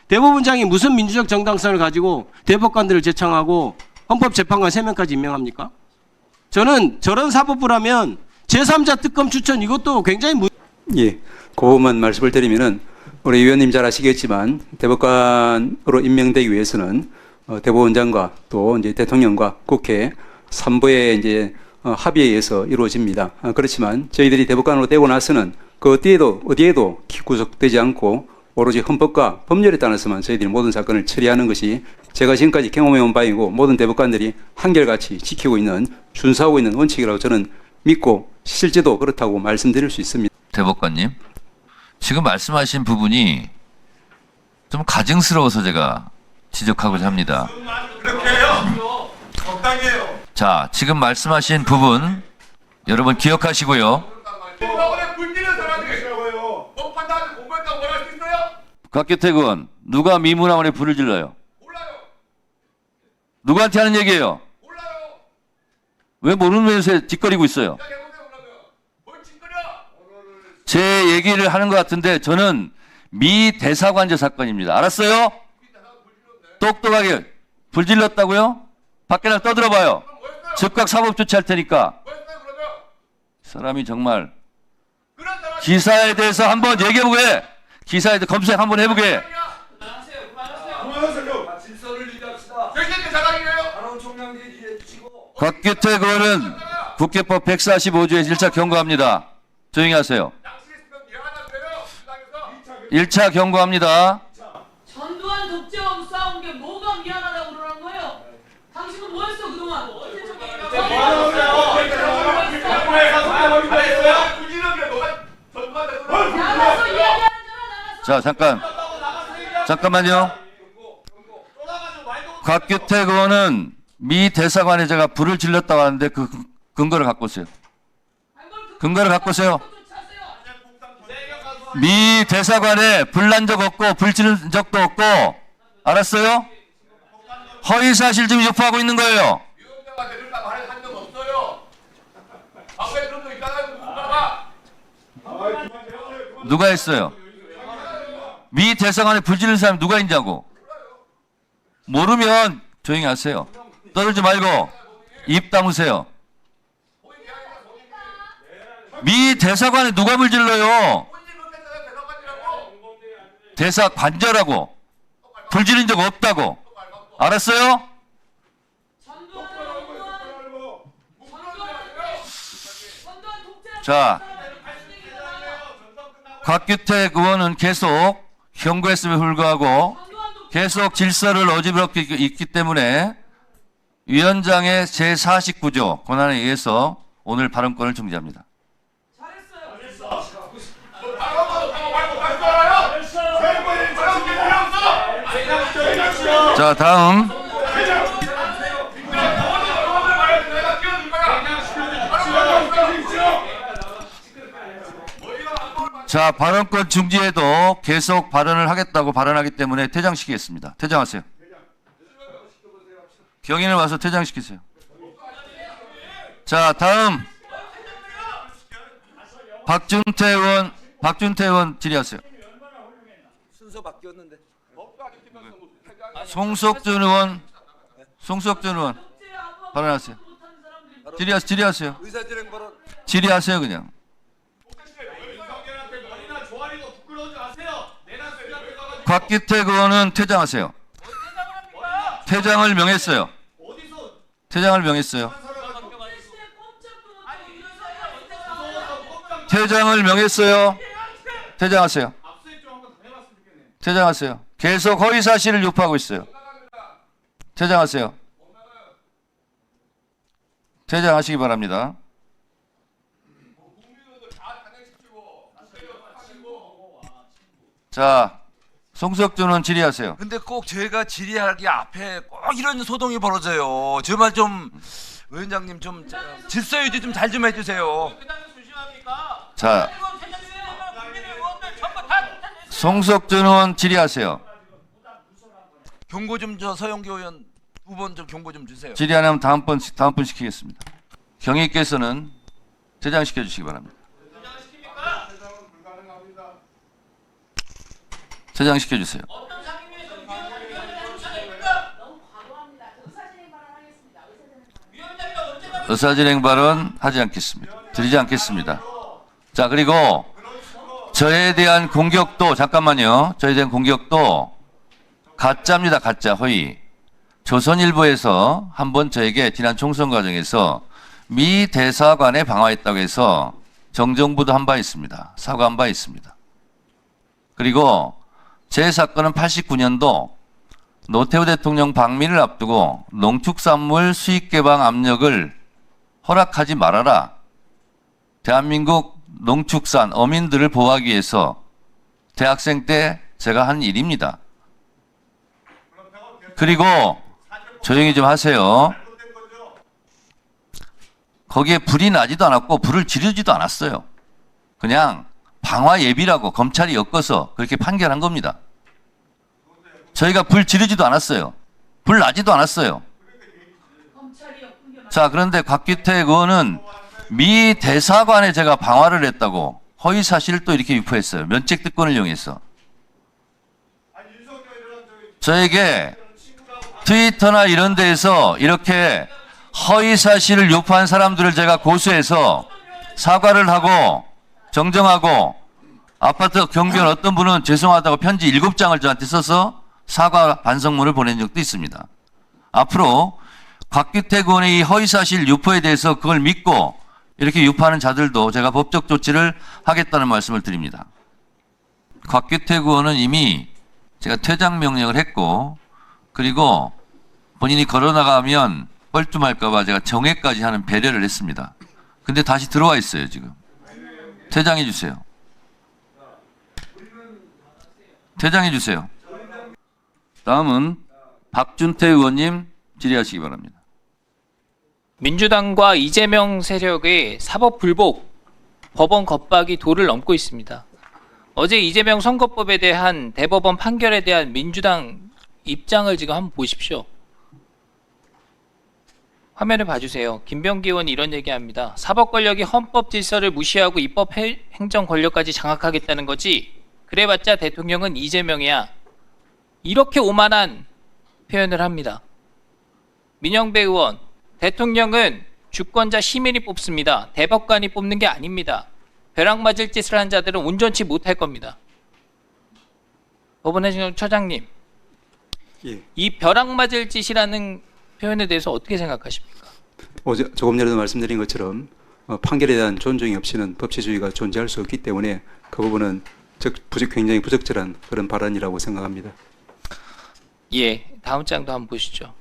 대법원장이 무슨 민주적 정당성을 가지고 대법관들을 제청하고 헌법재판관 3명까지 임명합니까? 저는 저런 사법부라면 제3자 특검 추천 이것도 굉장히 예, 그 부분만 말씀을 드리면은 우리 위원님 잘 아시겠지만 대법관으로 임명되기 위해서는 대법원장과 또 이제 대통령과 국회 3부의 이제 합의에 의해서 이루어집니다. 그렇지만 저희들이 대법관으로 되고 나서는 그 어디에도 구속되지 않고 오로지 헌법과 법률에 따라서만 저희들이 모든 사건을 처리하는 것이 제가 지금까지 경험해온 바이고 모든 대법관들이 한결같이 지키고 있는 준수하고 있는 원칙이라고 저는 믿고 실제도 그렇다고 말씀드릴 수 있습니다. 대법관님, 지금 말씀하신 부분이 좀 가증스러워서 제가 지적하고자 합니다. 그렇게 해요. 적당히 해요. 자, 지금 말씀하신 부분 여러분 기억하시고요. 법원에 불리는 사람들이라고요. 법 판단을 공부했다고 뭐랄 수 있어요? 곽규택 의원, 누가 미문화원에 불을 질러요? 몰라요. 누구한테 하는 얘기예요? 몰라요. 왜 모르면서 뒷거리고 있어요? 시작해보세요 그러면. 뭘 짓거려? 제 얘기를 하는 것 같은데 저는 미 대사관제 사건입니다. 알았어요? 똑똑하게 불 질렀다고요? 밖에 나가 떠들어봐요. 즉각 사법 조치할 테니까. 뭐였어요 그러면? 사람이 정말 그런 사람이 기사에 대해서 한번 얘기해보게. 기사에 대해서 검색 한번 해보게. 그만하세요. 질서를 유지합시다. 결실된 사장이에요? 곽규택 의원은 국회법 145조에 1차 경고합니다. 조용히 하세요. 낚시했으면 미안하다고요. 시장에서. 1차 경고합니다. 전두환 독재하고 싸운 게 뭐가 미안하다고 그러는 거예요? 당신은 뭐 했어 그동안? 언제 나가서 이야기하는 줄 알아? 자, 잠깐만요. 곽규택 의원은 미 대사관에 제가 불을 질렀다고 하는데 그 근거를 갖고 오세요. 근거를 갖고 오세요. 미 대사관에 불난 적 없고 불 지른 적도 없고, 알았어요? 허위사실 지금 유포하고 있는 거예요. 위원장한테 그렇다 말한 적 없어요. 앞에 그런 거 있잖아요. 누군가가. 누가 했어요? 미 대사관에 불 지른 사람이 누가 있냐고. 모르면 조용히 하세요. 떠들지 말고 입 다무세요. 미 대사관에 누가 불 질러요? 대사관저라고. 불 지른 적 없다고. 알았어요? 자, 곽규택 의원은 계속 경고했음에 불구하고 계속 질서를 어지럽게 있기 때문에 위원장의 제49조 권한에 의해서 오늘 발언권을 중지합니다. 자, 다음. 자, 발언권 중지에도 계속 발언을 하겠다고 발언하기 때문에 퇴장시키겠습니다. 퇴장하세요. 경인을 와서 퇴장시키세요. 자, 다음. 박준태 의원 질의하세요. 순서 바뀌었는데. 송석준 의원 발언하세요. 질의하세요. 의사진행 발언. 질의하세요, 그냥. 곽규택 의원은 퇴장하세요. 퇴장을 명했어요. 퇴장을 명했어요. 퇴장을 명했어요. 퇴장하세요. 퇴장하세요. 계속 허위 사실을 유포하고 있어요. 퇴장하세요. 퇴장하시기 바랍니다. 자, 송석준 의원 질의하세요. 근데 꼭 제가 질의하기 앞에 꼭 이런 소동이 벌어져요. 제발 좀 위원장님 좀 질서 유지 좀 잘 좀 해주세요. 자, 송석준 의원 질의하세요. 경고 좀 저 서영교 의원 2번 좀 경고 좀 주세요. 질의 안 하면 다음 번 시키겠습니다. 경위께서는 퇴장시켜 주시기 바랍니다. 퇴장시켜 주세요. 의사진행 발언 하지 않겠습니다. 드리지 않겠습니다. 자, 그리고 저에 대한 공격도, 잠깐만요. 저에 대한 공격도 가짜입니다. 가짜, 허위. 조선일보에서 한번 저에게 지난 총선 과정에서 미 대사관에 방화했다고 해서 정정보도 한 바 있습니다. 사과한 바 있습니다. 그리고 제 사건은 89년도 노태우 대통령 방미를 앞두고 농축산물 수입 개방 압력을 허락하지 말아라. 대한민국 농축산 어민들을 보호하기 위해서 대학생 때 제가 한 일입니다. 그리고 조용히 좀 하세요. 거기에 불이 나지도 않았고 불을 지르지도 않았어요. 그냥 방화 예비라고 검찰이 엮어서 그렇게 판결한 겁니다. 저희가 불 지르지도 않았어요. 불 나지도 않았어요. 자, 그런데 곽규택 의원은 미 대사관에 제가 방화를 했다고 허위 사실을 또 이렇게 유포했어요. 면책 특권을 이용해서. 저에게 트위터나 이런 데에서 이렇게 허위 사실을 유포한 사람들을 제가 고소해서 사과를 하고 정정하고 아파트 경비원 어떤 분은 죄송하다고 편지 7장을 저한테 써서 사과 반성문을 보낸 적도 있습니다. 앞으로 곽규택 의원의 이 허위사실 유포에 대해서 그걸 믿고 이렇게 유포하는 자들도 제가 법적 조치를 하겠다는 말씀을 드립니다. 곽규택 의원은 이미 제가 퇴장 명령을 했고 그리고 본인이 걸어나가면 뻘쭘할까봐 제가 정회까지 하는 배려를 했습니다. 근데 다시 들어와 있어요, 지금. 퇴장해 주세요. 퇴장해 주세요. 다음은 박준태 의원님 질의하시기 바랍니다. 민주당과 이재명 세력의 사법 불복, 법원 겁박이 도를 넘고 있습니다. 어제 이재명 선거법에 대한 대법원 판결에 대한 민주당 입장을 지금 한번 보십시오. 화면을 봐주세요. 김병기 의원이 이런 얘기합니다. 사법 권력이 헌법 질서를 무시하고 입법 행정 권력까지 장악하겠다는 거지. 그래봤자 대통령은 이재명이야. 이렇게 오만한 표현을 합니다. 민영배 의원, 대통령은 주권자 시민이 뽑습니다. 대법관이 뽑는 게 아닙니다. 벼락 맞을 짓을 한 자들은 온전치 못할 겁니다. 법원행정처장님, 예. 이 벼락 맞을 짓이라는 표현에 대해서 어떻게 생각하십니까? 어제 조금 전에도 말씀드린 것처럼 판결에 대한 존중이 없이는 법치주의가 존재할 수 없기 때문에 그 부분은 굉장히 부적절한 그런 발언이라고 생각합니다. 예, 다음 장도 한번 보시죠.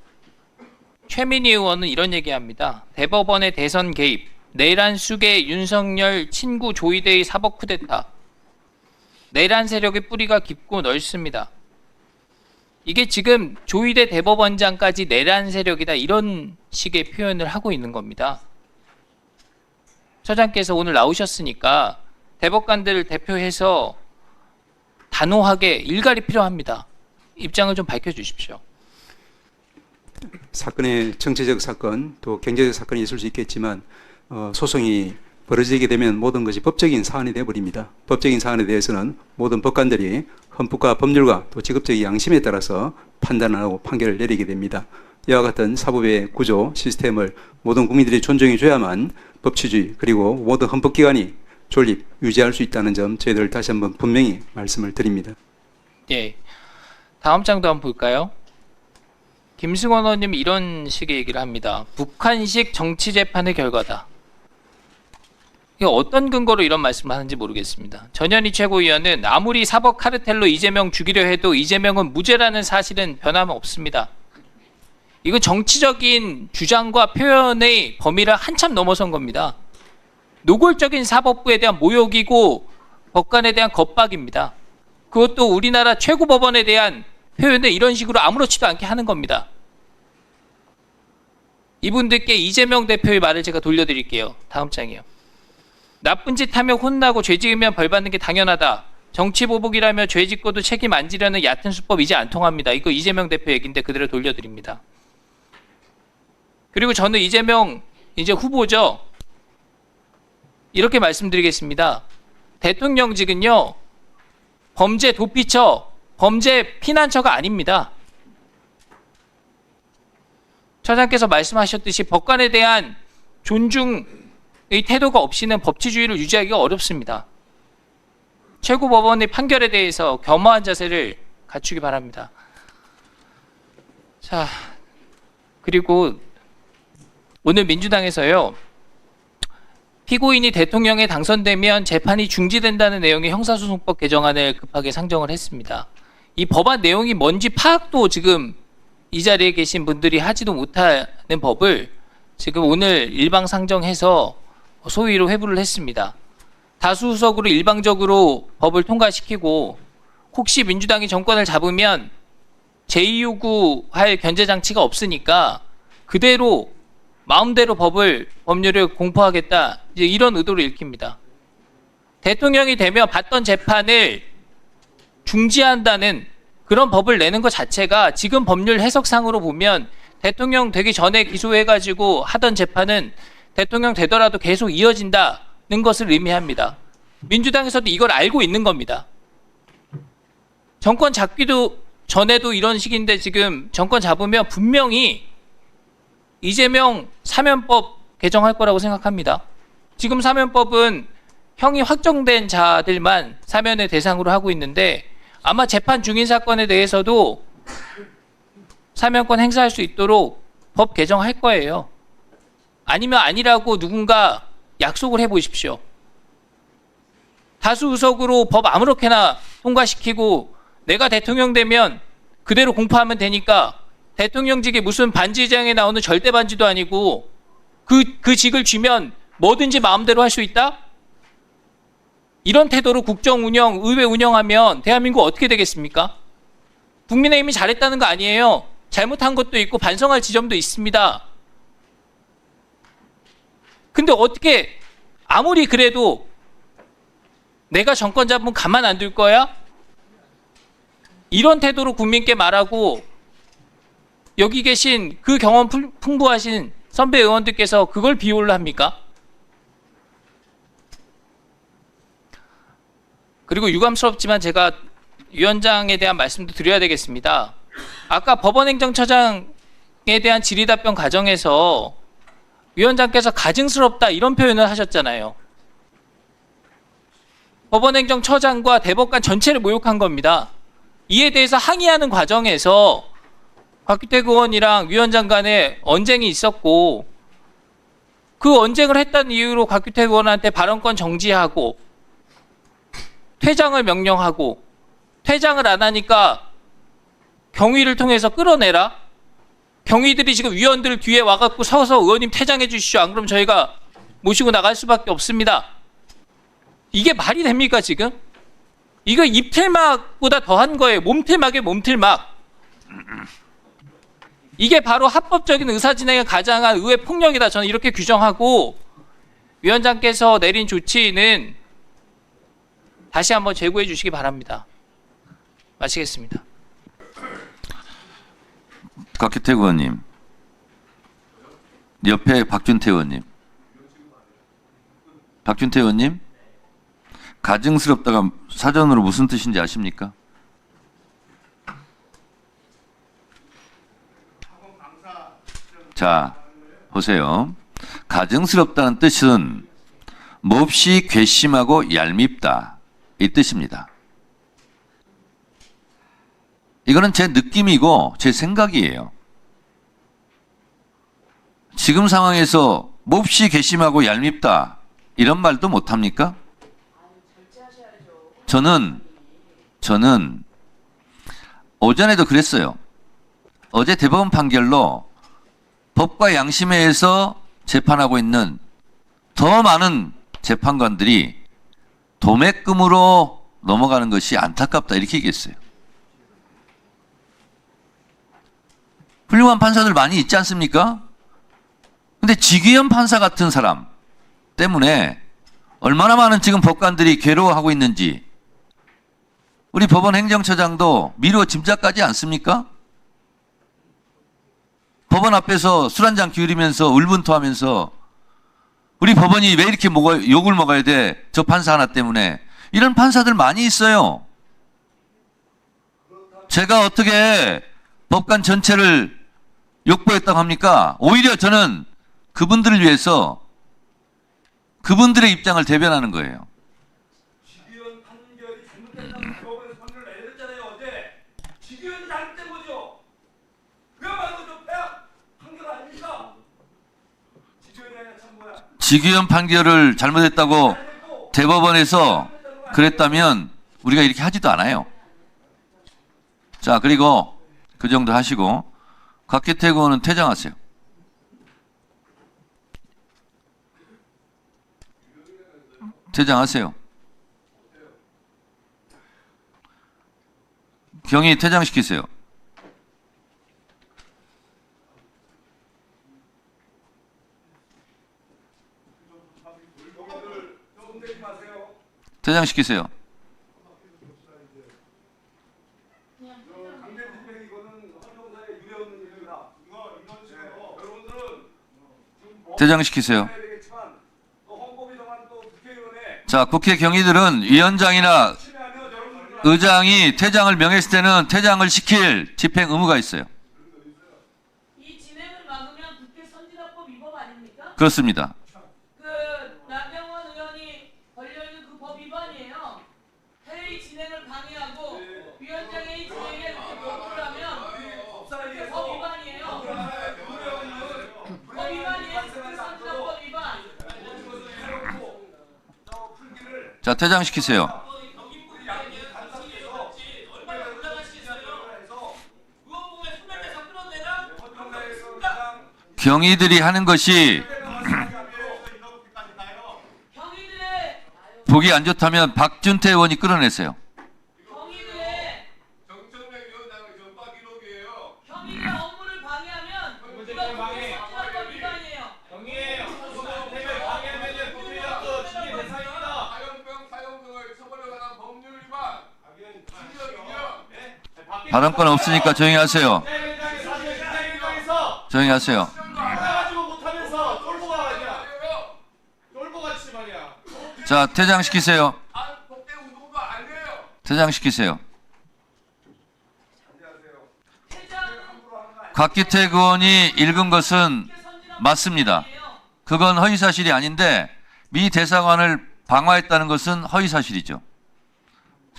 최민희 의원은 이런 얘기합니다. 대법원의 대선 개입, 내란 수계 윤석열 친구 조이대의 사법 쿠데타, 내란 세력의 뿌리가 깊고 넓습니다. 이게 지금 조이대 대법원장까지 내란 세력이다 이런 식의 표현을 하고 있는 겁니다. 처장께서 오늘 나오셨으니까 대법관들을 대표해서 단호하게 일갈이 필요합니다. 입장을 좀 밝혀주십시오. 사건의 정치적 사건 또 경제적 사건이 있을 수 있겠지만 소송이 벌어지게 되면 모든 것이 법적인 사안이 되어버립니다. 법적인 사안에 대해서는 모든 법관들이 헌법과 법률과 또 직업적 양심에 따라서 판단하고 판결을 내리게 됩니다. 이와 같은 사법의 구조, 시스템을 모든 국민들이 존중해 줘야만 법치주의 그리고 모든 헌법기관이 존립, 유지할 수 있다는 점 저희들 다시 한번 분명히 말씀을 드립니다. 예, 다음 장도 한번 볼까요? 김승원 의원님이 이런 식의 얘기를 합니다. 북한식 정치재판의 결과다. 이게 어떤 근거로 이런 말씀을 하는지 모르겠습니다. 전현희 최고위원은 아무리 사법 카르텔로 이재명 죽이려 해도 이재명은 무죄라는 사실은 변함없습니다. 이건 정치적인 주장과 표현의 범위를 한참 넘어선 겁니다. 노골적인 사법부에 대한 모욕이고 법관에 대한 겁박입니다. 그것도 우리나라 최고법원에 대한 표현을 이런 식으로 아무렇지도 않게 하는 겁니다. 이분들께 이재명 대표의 말을 제가 돌려드릴게요. 다음 장이요. 나쁜 짓 하며 혼나고 죄 지으면 벌 받는 게 당연하다. 정치 보복이라며 죄 짓고도 책임 안 지려는 얕은 수법 이제 안 통합니다. 이거 이재명 대표 얘기인데 그대로 돌려드립니다. 그리고 저는 이재명 이제 후보죠. 이렇게 말씀드리겠습니다. 대통령직은요. 범죄 도피처, 범죄 피난처가 아닙니다. 처장께서 말씀하셨듯이 법관에 대한 존중의 태도가 없이는 법치주의를 유지하기가 어렵습니다. 최고법원의 판결에 대해서 겸허한 자세를 갖추기 바랍니다. 자, 그리고 오늘 민주당에서요, 피고인이 대통령에 당선되면 재판이 중지된다는 내용의 형사소송법 개정안을 급하게 상정을 했습니다. 이 법안 내용이 뭔지 파악도 지금 이 자리에 계신 분들이 하지도 못하는 법을 지금 오늘 일방 상정해서 소위로 회부를 했습니다. 다수석으로 일방적으로 법을 통과시키고 혹시 민주당이 정권을 잡으면 제2요구할 견제장치가 없으니까 그대로 마음대로 법률을 공포하겠다, 이제 이런 의도로 읽힙니다. 대통령이 되면 받던 재판을 중지한다는 그런 법을 내는 것 자체가 지금 법률 해석상으로 보면 대통령 되기 전에 기소해가지고 하던 재판은 대통령 되더라도 계속 이어진다는 것을 의미합니다. 민주당에서도 이걸 알고 있는 겁니다. 정권 잡기도 전에도 이런 식인데 지금 정권 잡으면 분명히 이재명 사면법 개정할 거라고 생각합니다. 지금 사면법은 형이 확정된 자들만 사면의 대상으로 하고 있는데 아마 재판 중인 사건에 대해서도 사면권 행사할 수 있도록 법 개정할 거예요. 아니면 아니라고 누군가 약속을 해보십시오. 다수 의석으로 법 아무렇게나 통과시키고 내가 대통령 되면 그대로 공포하면 되니까 대통령직이 무슨 반지장에 나오는 절대 반지도 아니고 그 직을 쥐면 뭐든지 마음대로 할 수 있다? 이런 태도로 국정 운영, 의회 운영하면 대한민국 어떻게 되겠습니까? 국민의힘이 잘했다는 거 아니에요. 잘못한 것도 있고 반성할 지점도 있습니다. 근데 어떻게 아무리 그래도 내가 정권 잡으면 가만 안 둘 거야? 이런 태도로 국민께 말하고 여기 계신 그 경험 풍부하신 선배 의원들께서 그걸 비호를 합니까? 그리고 유감스럽지만 제가 위원장에 대한 말씀도 드려야 되겠습니다. 아까 법원행정처장에 대한 질의답변 과정에서 위원장께서 가증스럽다 이런 표현을 하셨잖아요. 법원행정처장과 대법관 전체를 모욕한 겁니다. 이에 대해서 항의하는 과정에서 곽규택 의원이랑 위원장 간에 언쟁이 있었고 그 언쟁을 했다는 이유로 곽규택 의원한테 발언권 정지하고 퇴장을 명령하고 퇴장을 안 하니까 경위를 통해서 끌어내라. 경위들이 지금 위원들 뒤에 와갖고 서서 의원님 퇴장해 주시죠. 안 그럼 저희가 모시고 나갈 수밖에 없습니다. 이게 말이 됩니까 지금? 이거 입틀막보다 더한 거예요. 몸틀막에 몸틀막. 이게 바로 합법적인 의사진행에 가장한 의회 폭력이다. 저는 이렇게 규정하고 위원장께서 내린 조치는 다시 한번 재고해 주시기 바랍니다. 마치겠습니다. 곽규택 의원님, 옆에 박준태 의원님. 박준태 의원님, 가증스럽다가 사전으로 무슨 뜻인지 아십니까? 자, 보세요. 가증스럽다는 뜻은 몹시 괘씸하고 얄밉다 이 뜻입니다. 이거는 제 느낌이고 제 생각이에요. 지금 상황에서 몹시 괘씸하고 얄밉다 이런 말도 못합니까? 저는 오전에도 그랬어요. 어제 대법원 판결로 법과 양심에서 재판하고 있는 더 많은 재판관들이 도매금으로 넘어가는 것이 안타깝다 이렇게 얘기했어요. 훌륭한 판사들 많이 있지 않습니까? 근데 지기현 판사 같은 사람 때문에 얼마나 많은 지금 법관들이 괴로워하고 있는지 우리 법원 행정처장도 미루어 짐작까지 않습니까? 법원 앞에서 술 한잔 기울이면서 울분토하면서 우리 법원이 왜 이렇게 욕을 먹어야 돼? 저 판사 하나 때문에. 이런 판사들 많이 있어요. 제가 어떻게 법관 전체를 욕보했다고 합니까? 오히려 저는 그분들을 위해서 그분들의 입장을 대변하는 거예요. 지기현 판결이 잘못됐다고 대법원에서 판결을 내렸잖아요 어제. 지기현이 잘못된 거죠. 그야말로 저 폐악 판결 아닙니까? 지기현이 아니라 참 뭐야. 지기현 판결을 잘못했다고 대법원에서 그랬다면 우리가 이렇게 하지도 않아요. 자, 그리고 그 정도 하시고 곽기택 의원은 퇴장하세요. 퇴장하세요. 경위 퇴장시키세요. 퇴장시키세요. 퇴장시키세요. 자, 국회 경위들은 위원장이나 의장이 퇴장을 명했을 때는 퇴장을 시킬 집행 의무가 있어요. 이 진행을 막으면 국회 선진화법 위법 아닙니까? 그렇습니다. 그 나경원 의원이 걸려있는 그 법 위반이에요. 회의 진행을 방해하고 위원장의 진행에 거부를 하면 그게 법 위반이에요. 법 위반이에요. 국회 선진화법 위반. 자, 퇴장시키세요. 경위들이 하는 것이 경위들의 보기 안 좋다면 박준태 의원이 끌어내세요. 경위들의 정청래 위원장의 전파 기록이에요. 경위가 업무를 방해하면 우리가 국회 선진화법 위반이에요. 사형병 사형 등의 처벌에 관한 법률 위반. 징역 2년. 발언권 없으니까 조용히 하세요. 조용히 하세요. 자, 퇴장시키세요. 폭대 운동도 아니에요. 퇴장시키세요. 퇴장 곽기택 의원이 읽은 것은 국회 선진화법 맞습니다. 위반이에요. 그건 허위사실이 아닌데 미 대사관을 방화했다는 것은 허위사실이죠.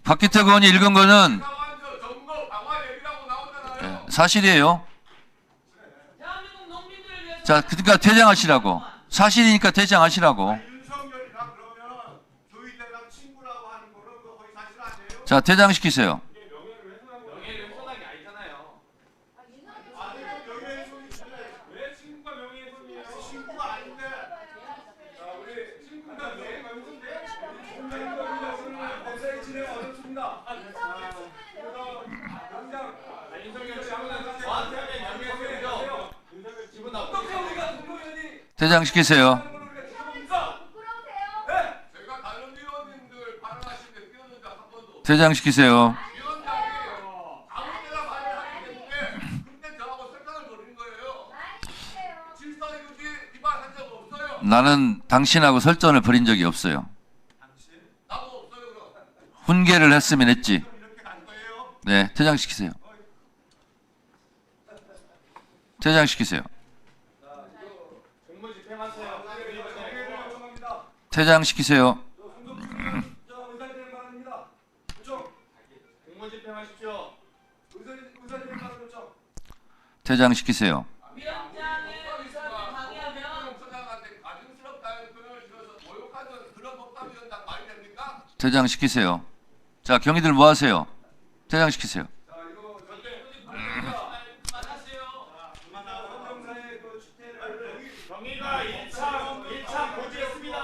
곽기택 의원이 읽은 거는 상환저 점거 방화 얘기라고 나오잖아요. 사실이에요. 대한민국 농민들을 위해서 자, 그러니까 퇴장하시라고. 사실이니까 퇴장하시라고. 윤석열이랑 그러면 조희대랑 친구라고 하는 거는 그 거의 사실 아니에요? 자, 퇴장시키세요. 왜 친구가 명예훼손이에요? 친구가 아닌데. 자, 우리 친구가 명예훼손인데. 법사위 진행 어렵습니다. 그래서 당장 윤석열 씨 한번 저한테 명예훼손이죠. 윤석열 기분 나쁘게. 어떻게 우리가 국무위원이 퇴장시키세요. 제가 다른 위원님들 발언하실 때 뛰었는데 한 번도 퇴장시키세요. 위원장이 아무 때나 발언하기 때문에 그때 저하고 설탕을 벌인 거예요. 질서유지 위반한 적 없어요. 나는 당신하고 설전을 벌인 적이 없어요. 나도 없어요 그럼. 훈계를 했으면 했지. 이렇게 간 거예요. 네, 퇴장시키세요. 퇴장시키세요. 퇴장시키세요. 의사진행 바랍니다. 요청. 공무집행하십시오. 의사진행 바랍니다. 요청. 퇴장시키세요. 위원장의 의사를 방해하면 목사장한테 가증스럽다는 표현을 들어서 모욕하는 그런 법사위원장 말이 됩니까? 퇴장시키세요. 자, 경위들 뭐 하세요? 퇴장시키세요. 자 이거 절대 헌정사의 그 주태를 경위가 1차 고지했습니다.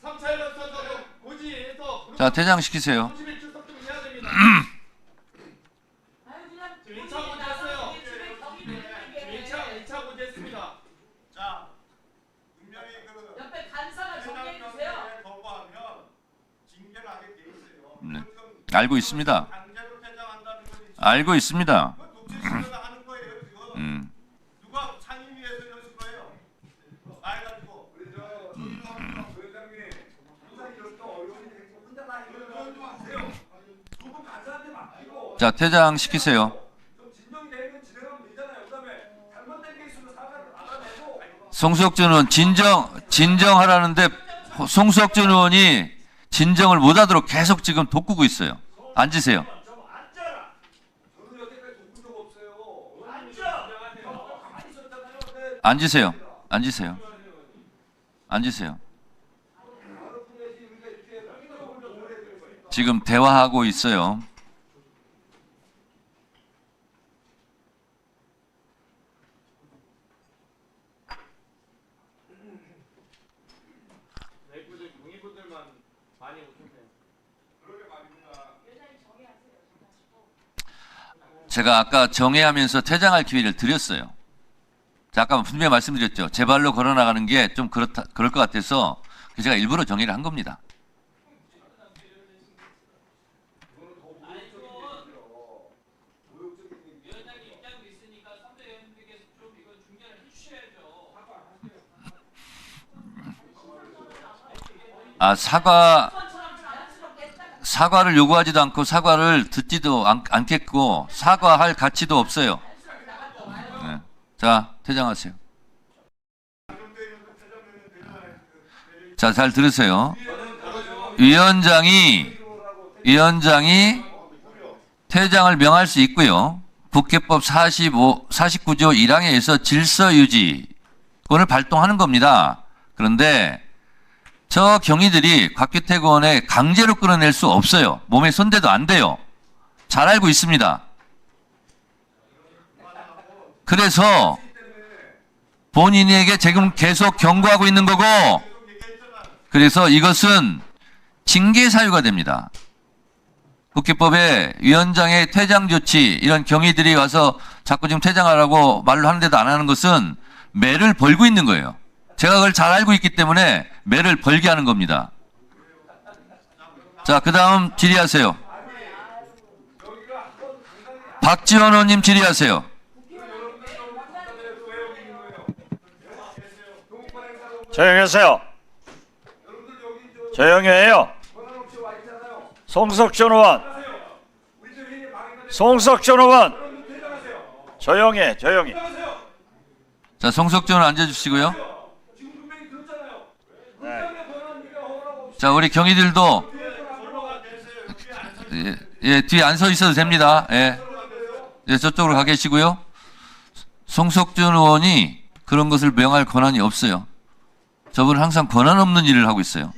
3차 연설도 고지해서 자, 퇴장시키세요. 30일 출석 좀 해야 됩니다. 아유 그냥 지금 1차 고지했어요. 집에 경위들에게 1차 고지했습니다. 자 분명히 그 옆에 간사가 정리해 주세요. 거부하면 징계를 하게 돼 있어요. 네. 지금 알고 있습니다. 강제로 퇴장한다는 것이 알고 있습니다. 그 독재시대가 하는 거예요 지금. 누가 상임위에서 이러실 거예요? 말가지고 우리 저 위원장님 항상 이럴 때 어려운 일 혼자 다 이러지 마세요. 두분 간사한테 맡기고 자, 퇴장시키세요. 좀 진정되면 진행하면 되잖아요. 그다음에 잘못된 게 있으면 사과를 받아내고 송석준 의원 진정하라는데 송석준 의원이 진정을 못하도록 계속 지금 돋구고 있어요. 앉으세요. 좀 앉아라. 저는 여태까지 돈 적 없어요. 앉아. 가만히 있었잖아요. 네. 앉으세요. 앉으세요. 앉으세요. 지금 대화하고 있어요. 내부들 동의분들만 많이 오셨네요. 제가 아까 정회하면서 퇴장할 기회를 드렸어요. 자, 아까 분명히 말씀드렸죠. 제 발로 걸어 나가는 게 좀 그럴 것 같아서 제가 일부러 정의를 한 겁니다. 위원장님 입장도 있으니까 선배 의원님께서 좀 이거 중재를 해주셔야죠. 사과를 요구하지도 않고 사과를 듣지도 않겠고 사과할 가치도 없어요. 네. 자, 퇴장하세요. 자, 잘 들으세요. 위원장이 퇴장을 명할 수 있고요. 국회법 49조 1항에 의해서 질서 유지권을 발동하는 겁니다. 그런데 저 경위들이 곽규택 의원에 강제로 끌어낼 수 없어요. 몸에 손대도 안 돼요. 잘 알고 있습니다. 그래서 본인에게 지금 계속 경고하고 있는 거고, 그래서 이것은 징계 사유가 됩니다. 국회법에 위원장의 퇴장 조치, 이런 경위들이 와서 자꾸 지금 퇴장하라고 말로 하는데도 안 하는 것은 매를 벌고 있는 거예요. 제가 그걸 잘 알고 있기 때문에 매를 벌게 하는 겁니다. 자, 그 다음 질의하세요. 박지원 의원님 질의하세요. 조용히 하세요. 조용히 해요. 송석준 의원. 송석준 의원. 조용히. 자, 송석준 의원 앉아주시고요. 자, 우리 경위들도 뒤에 안 서 있어도 됩니다. 저쪽으로 가 계시고요. 송석준 의원이 그런 것을 명할 권한이 없어요. 저분은 항상 권한 없는 일을 하고 있어요.